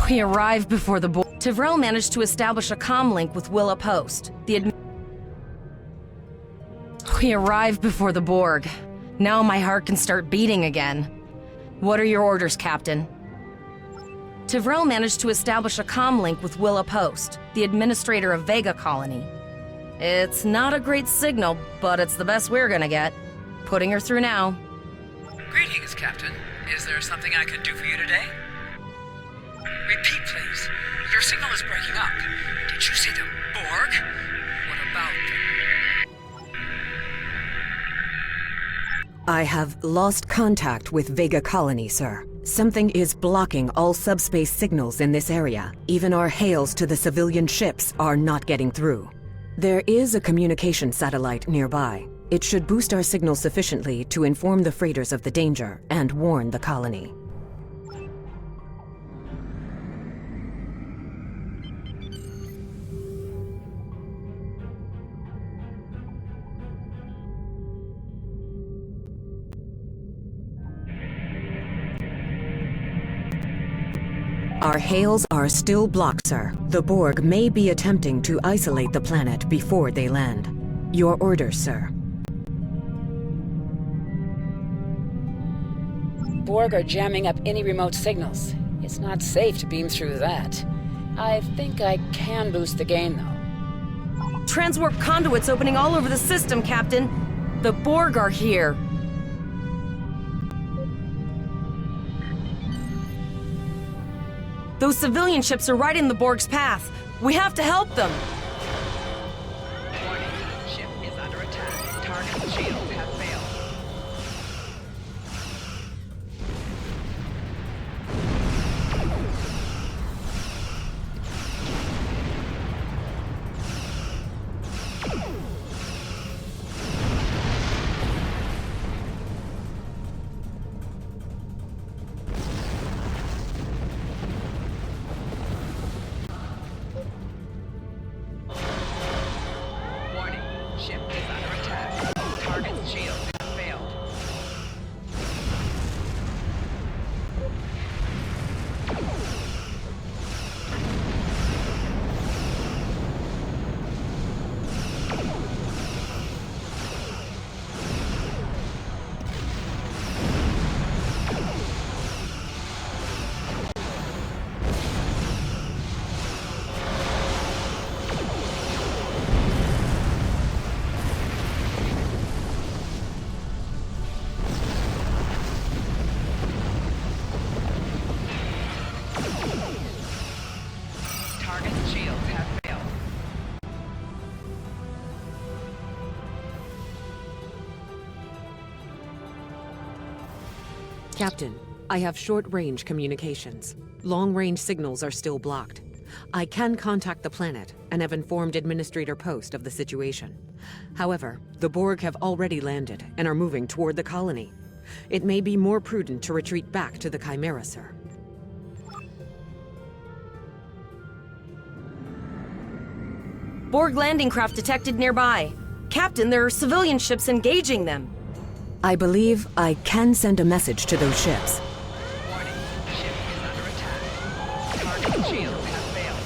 We arrived before the Borg. Tivrel managed to establish a comm link with Willa Post. We arrived before the Borg. Now my heart can start beating again. What are your orders, Captain? Tivrel managed to establish a comm link with Willa Post, the administrator of Vega Colony. It's not a great signal, but it's the best we're gonna get. Putting her through now. Greetings, Captain. Is there something I can do for you today? Repeat, please. Your signal is breaking up. Did you say the Borg? What about them? I have lost contact with Vega Colony, sir. Something is blocking all subspace signals in this area. Even our hails to the civilian ships are not getting through. There is a communication satellite nearby. It should boost our signal sufficiently to inform the freighters of the danger and warn the colony. Our hails are still blocked, sir. The Borg may be attempting to isolate the planet before they land. Your orders, sir. Borg are jamming up any remote signals. It's not safe to beam through that. I think I can boost the gain, though. Transwarp conduits opening all over the system, Captain. The Borg are here. Those civilian ships are right in the Borg's path. We have to help them. Warning. Ship is under attack. Target shields have failed. Ship is under attack. Target's shields have failed. Target's shields have failed. Captain, I have short-range communications. Long-range signals are still blocked. I can contact the planet and have informed Administrator Post of the situation. However, the Borg have already landed and are moving toward the colony. It may be more prudent to retreat back to the Chimera, sir. Borg landing craft detected nearby. Captain, there are civilian ships engaging them. I believe I can send a message to those ships. Warning. Ship is under attack. Target's shields have failed.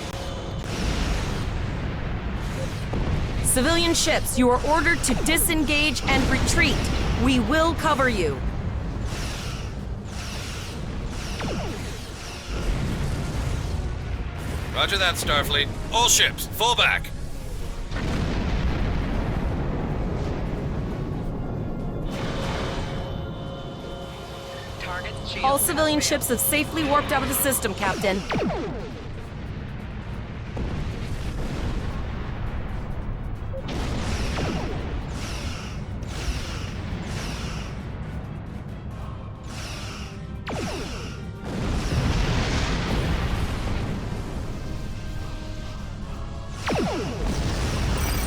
Civilian ships, you are ordered to disengage and retreat. We will cover you. Roger that, Starfleet. All ships, fall back. Target's shields All have civilian failed. ships have safely warped out of the system, Captain.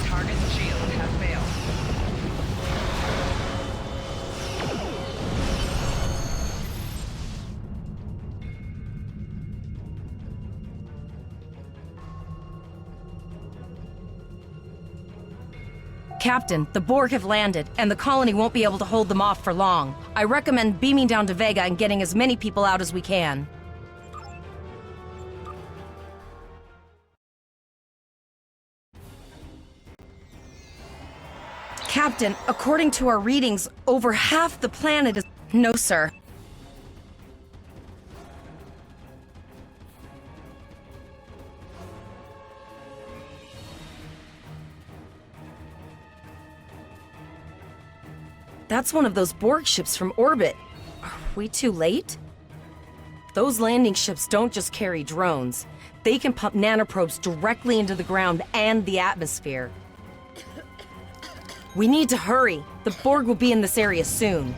Target's shields have failed. Captain, the Borg have landed, and the colony won't be able to hold them off for long. I recommend beaming down to Vega and getting as many people out as we can. Captain, according to our readings, over half the planet is... No, sir. That's one of those Borg ships from orbit. Are we too late? Those landing ships don't just carry drones. They can pump nanoprobes directly into the ground and the atmosphere. We need to hurry. The Borg will be in this area soon.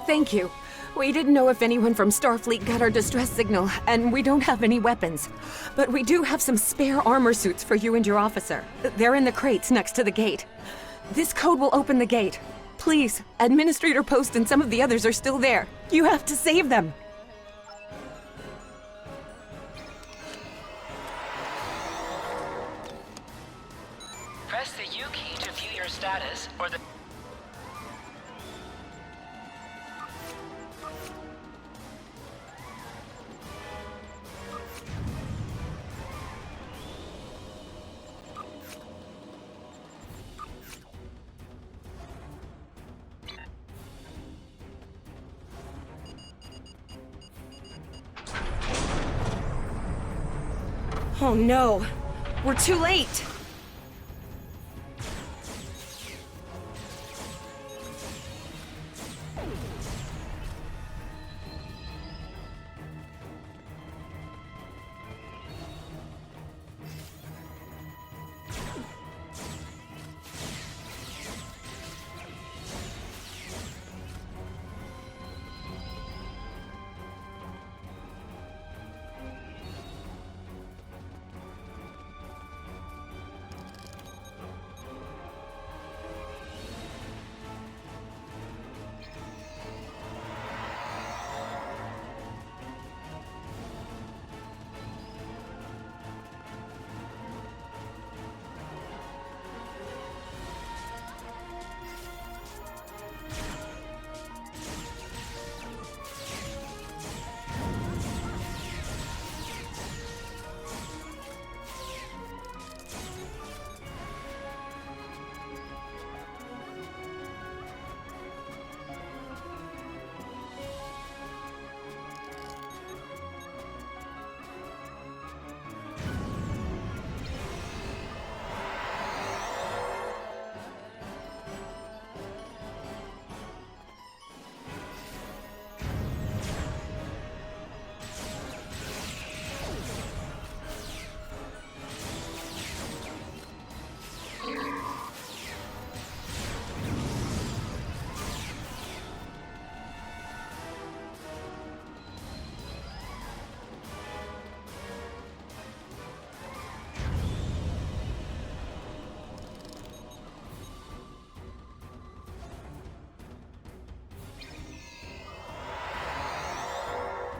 Thank you. We didn't know if anyone from Starfleet got our distress signal, and we don't have any weapons. But we do have some spare armor suits for you and your officer. They're in the crates next to the gate. This code will open the gate. Please, Administrator Post and some of the others are still there. You have to save them. Press the U key to view your status, or the... Oh no, we're too late.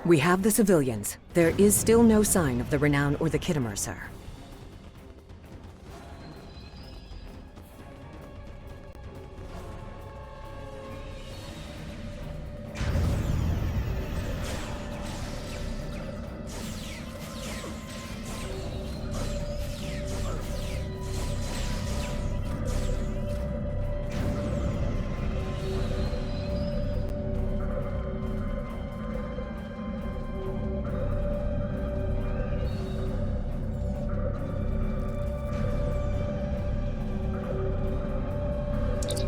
We have the civilians. There is still no sign of the Renown or the Kittimer, sir.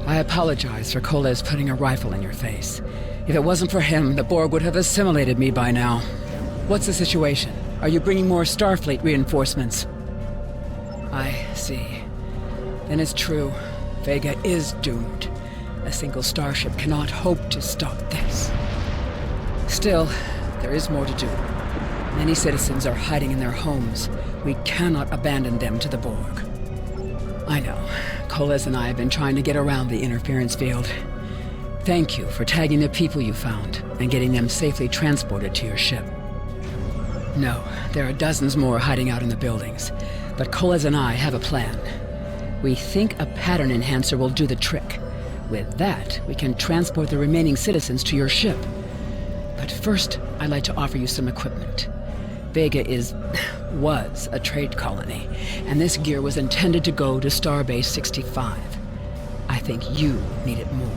I apologize for Koles putting a rifle in your face. If it wasn't for him, the Borg would have assimilated me by now. What's the situation? Are you bringing more Starfleet reinforcements? I see. Then it's true. Vega is doomed. A single starship cannot hope to stop this. Still, there is more to do. Many citizens are hiding in their homes. We cannot abandon them to the Borg. I know. Koles and I have been trying to get around the interference field. Thank you for tagging the people you found and getting them safely transported to your ship. No, there are dozens more hiding out in the buildings, but Koles and I have a plan. We think a pattern enhancer will do the trick. With that, we can transport the remaining citizens to your ship. But first, I'd like to offer you some equipment. Vega was a trade colony, and this gear was intended to go to Starbase 65. I think you need it more.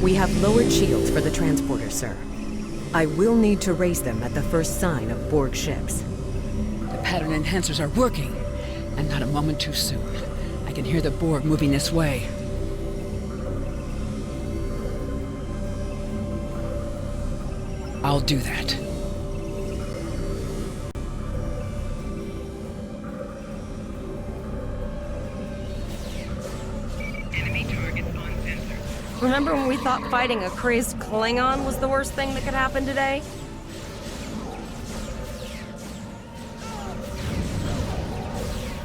We have lowered shields for the transporters, sir. I will need to raise them at the first sign of Borg ships. The pattern enhancers are working, and not a moment too soon. I can hear the Borg moving this way. I'll do that. Remember when we thought fighting a crazed Klingon was the worst thing that could happen today?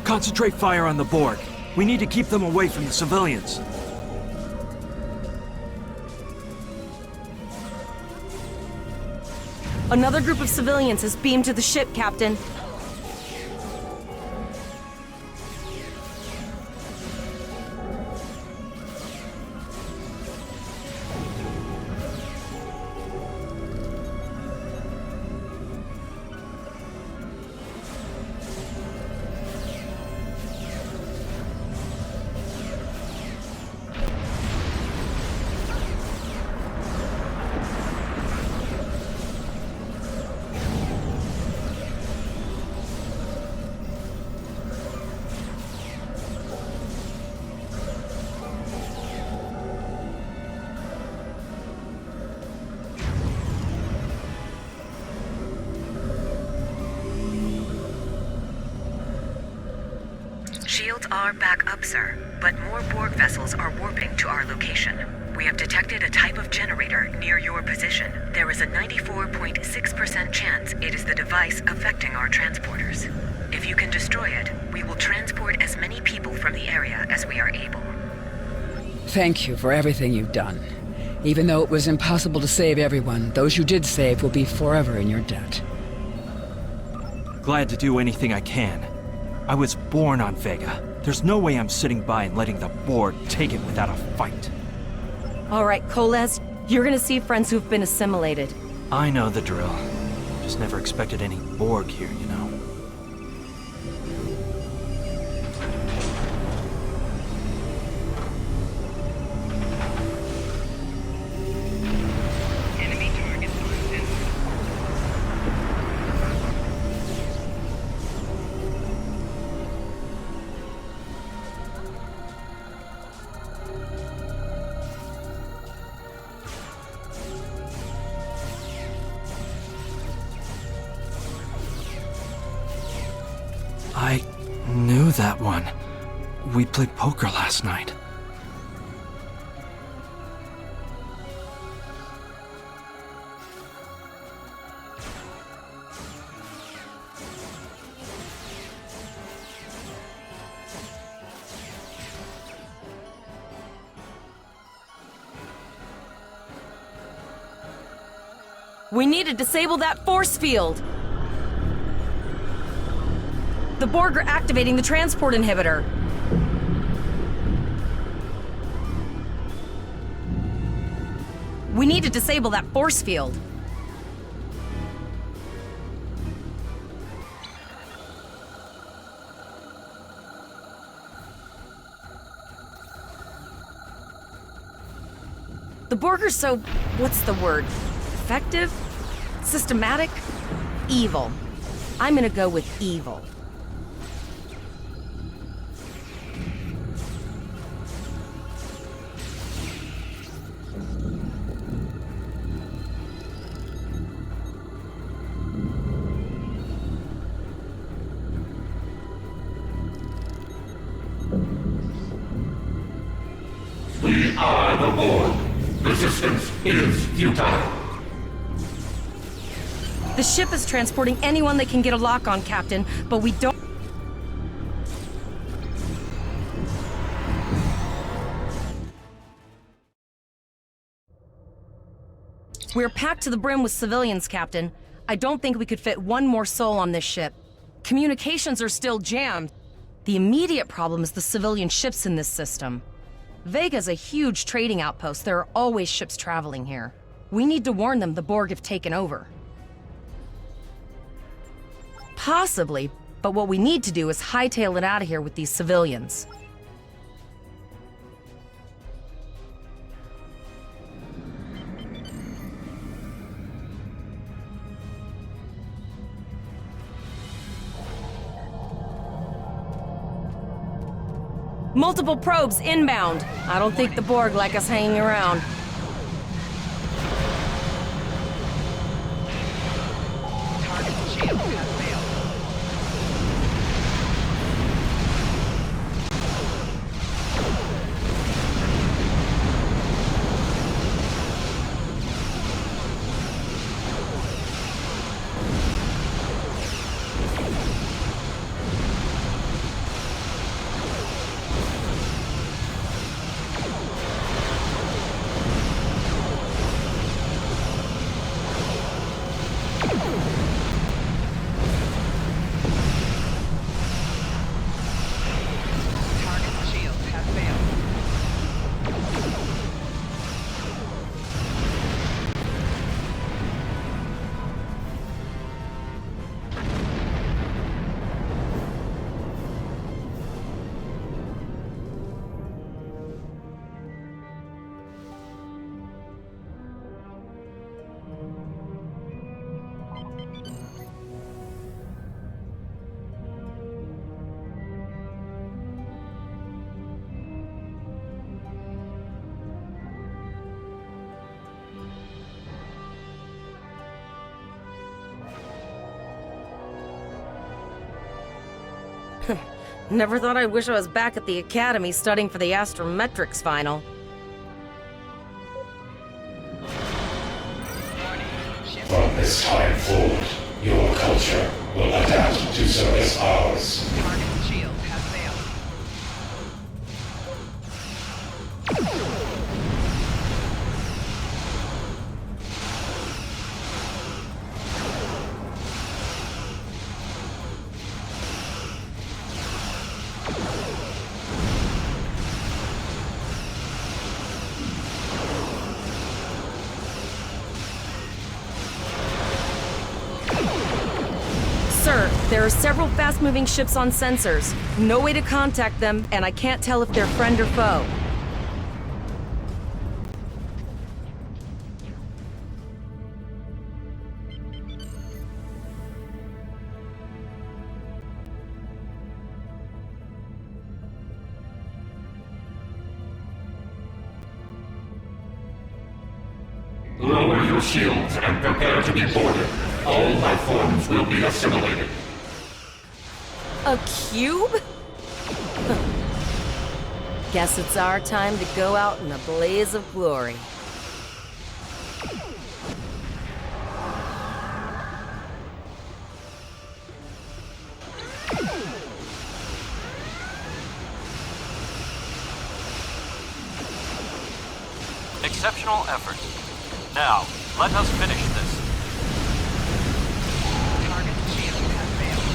Concentrate fire on the Borg. We need to keep them away from the civilians. Another group of civilians has beamed to the ship, Captain. Shields are back up, sir, but more Borg vessels are warping to our location. We have detected a type of generator near your position. There is a 94.6% chance it is the device affecting our transporters. If you can destroy it, we will transport as many people from the area as we are able. Thank you for everything you've done. Even though it was impossible to save everyone, those you did save will be forever in your debt. Glad to do anything I can. I was born on Vega. There's no way I'm sitting by and letting the Borg take it without a fight. All right, Koles, you're gonna see friends who've been assimilated. I know the drill. Just never expected any Borg here, you know. I knew that one. We played poker last night. We need to disable that force field! The Borg are activating the transport inhibitor. We need to disable that force field. The Borg are so, what's the word? Effective? Systematic? Evil. I'm gonna go with evil. We are the Borg. Resistance is futile. The ship is transporting anyone they can get a lock on, Captain, but we don't... We're packed to the brim with civilians, Captain. I don't think we could fit one more soul on this ship. Communications are still jammed. The immediate problem is the civilian ships in this system. Vega's a huge trading outpost. There are always ships traveling here. We need to warn them the Borg have taken over. Possibly, but what we need to do is hightail it out of here with these civilians. Multiple probes inbound. I don't think the Borg like us hanging around. Never thought I'd wish I was back at the Academy studying for the astrometrics final. From this time forward, your culture will adapt to service ours. Target shield has failed. Sir, there are several fast-moving ships on sensors. No way to contact them, and I can't tell if they're friend or foe. Lower your shields and prepare to be boarded. All life forms will be assimilated. A cube? Guess it's our time to go out in a blaze of glory. Exceptional effort. Now, let us finish this. Target shield has failed.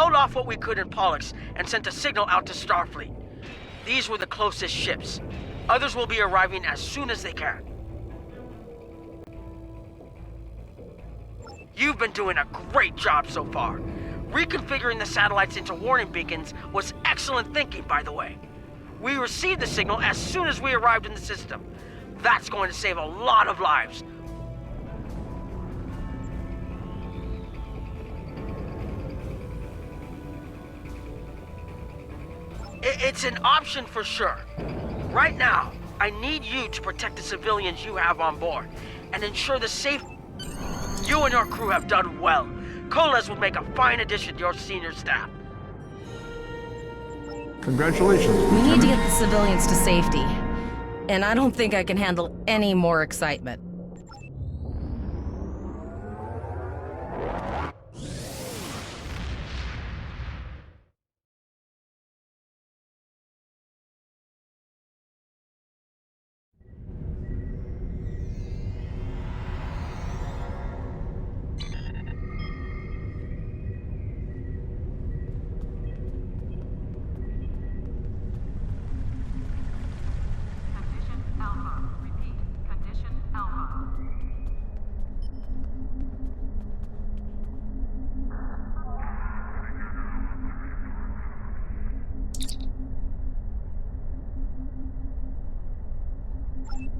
held off what we could in Pollux and sent a signal out to Starfleet. These were the closest ships. Others will be arriving as soon as they can. You've been doing a great job so far. Reconfiguring the satellites into warning beacons was excellent thinking, by the way. We received the signal as soon as we arrived in the system. That's going to save a lot of lives. It's an option for sure. Right now, I need you to protect the civilians you have on board and ensure the safety. You and your crew have done well. Coles would make a fine addition to your senior staff. Congratulations. We need to get the civilians to safety. And I don't think I can handle any more excitement.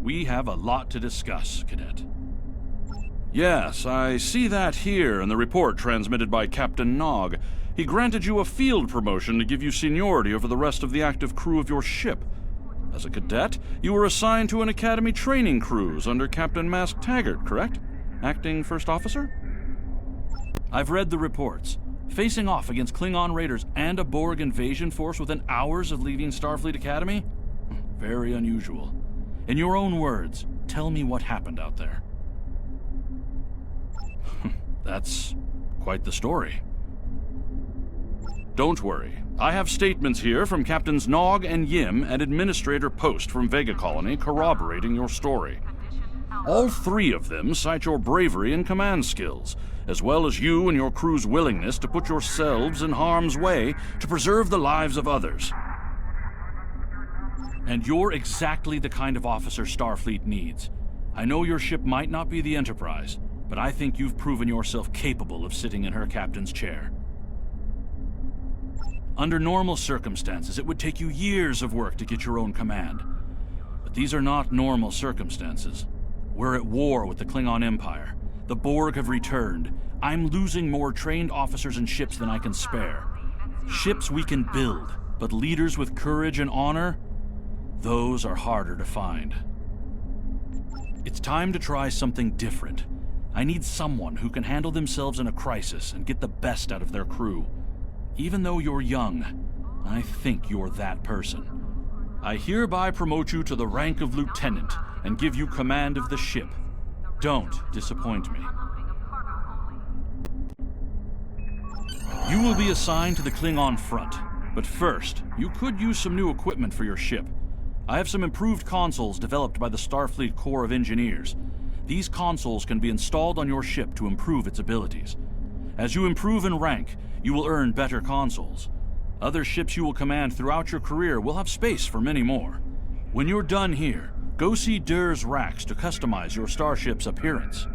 We have a lot to discuss, Cadet. Yes, I see that here in the report transmitted by Captain Nog. He granted you a field promotion to give you seniority over the rest of the active crew of your ship. As a cadet, you were assigned to an Academy training cruise under Captain Mask Taggart, correct? Acting First Officer? I've read the reports. Facing off against Klingon raiders and a Borg invasion force within hours of leaving Starfleet Academy? Very unusual. In your own words, tell me what happened out there. That's quite the story. Don't worry. I have statements here from Captains Nog and Yim and Administrator Post from Vega Colony corroborating your story. All three of them cite your bravery and command skills, as well as you and your crew's willingness to put yourselves in harm's way to preserve the lives of others. And you're exactly the kind of officer Starfleet needs. I know your ship might not be the Enterprise, but I think you've proven yourself capable of sitting in her captain's chair. Under normal circumstances, it would take you years of work to get your own command. But these are not normal circumstances. We're at war with the Klingon Empire. The Borg have returned. I'm losing more trained officers and ships than I can spare. Ships we can build, but leaders with courage and honor? Those are harder to find. It's time to try something different. I need someone who can handle themselves in a crisis and get the best out of their crew. Even though you're young, I think you're that person. I hereby promote you to the rank of lieutenant and give you command of the ship. Don't disappoint me. You will be assigned to the Klingon front, but first, you could use some new equipment for your ship. I have some improved consoles developed by the Starfleet Corps of Engineers. These consoles can be installed on your ship to improve its abilities. As you improve in rank, you will earn better consoles. Other ships you will command throughout your career will have space for many more. When you're done here, go see Dur's racks to customize your starship's appearance.